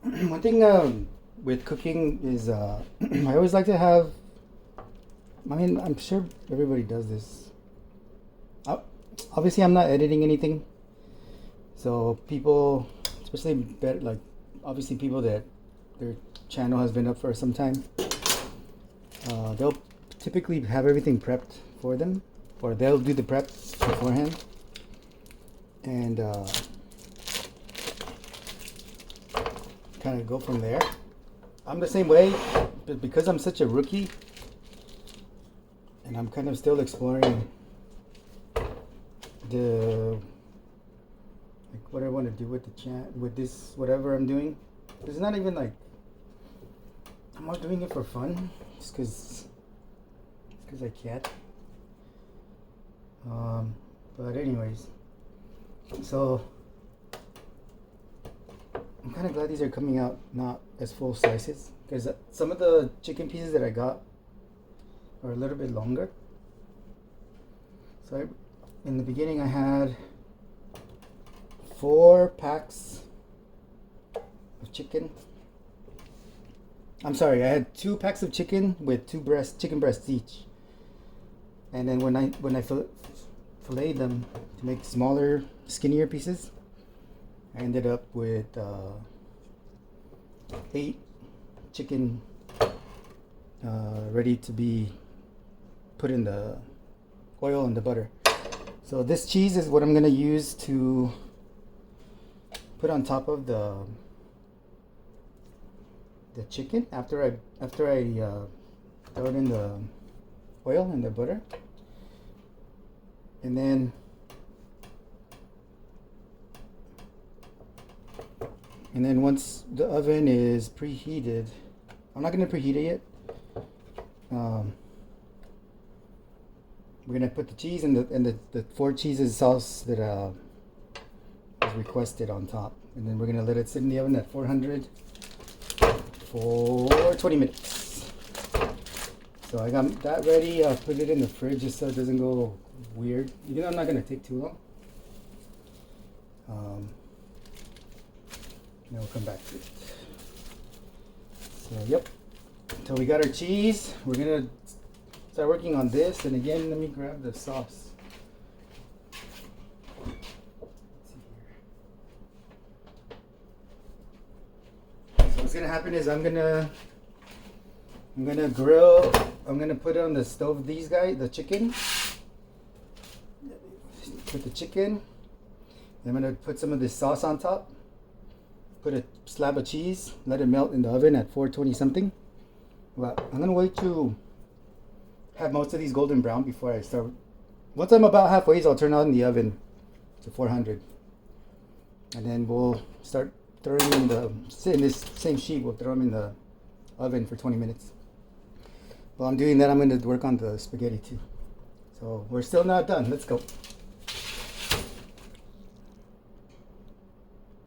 One thing with cooking is I always like to have. I mean, I'm sure everybody does this. Uh, Obviously, I'm not editing anything, so people, especially like obviously people that their channel has been up for some time, they'll typically have everything prepped for them, or they'll do the prep beforehand, and kind of go from there. I'm the same way, but because I'm such a rookie and I'm kind of still exploring the like what I want to do with the chat with this whatever I'm doing. It's not even like I'm not doing it for fun, just because I can't. But anyways, so I'm kind of glad these are coming out not as full slices, because some of the chicken pieces that I got are a little bit longer. So in the beginning I had 4 packs of chicken. I'm sorry, I had 2 packs of chicken with 2 chicken breasts each. And then when I filleted them to make smaller, skinnier pieces, I ended up with 8 chicken ready to be put in the oil and the butter. So this cheese is what I'm gonna use to put on top of the chicken after I throw it in the oil and the butter, and then once the oven is preheated, I'm not gonna preheat it yet. We're gonna put the cheese and the 4 cheeses sauce that was requested on top, and then we're gonna let it sit in the oven at 400 for 20 minutes. So I got that ready. I'll put it in the fridge just so it doesn't go weird. You know, I'm not gonna take too long. Then we'll come back to it. So yep. So we got our cheese. We're gonna start working on this. And again, let me grab the sauce. So what's gonna happen is I'm gonna grill. I'm gonna put on the stove the chicken. Put the chicken. I'm gonna put some of this sauce on top. Put a slab of cheese. Let it melt in the oven at 420 something. But I'm gonna wait to have most of these golden brown before I start. Once I'm about halfway, so I'll turn on the oven to 400, and then we'll start throwing in this same sheet. We'll throw them in the oven for 20 minutes. While I'm doing that, I'm going to work on the spaghetti too. So we're still not done. Let's go.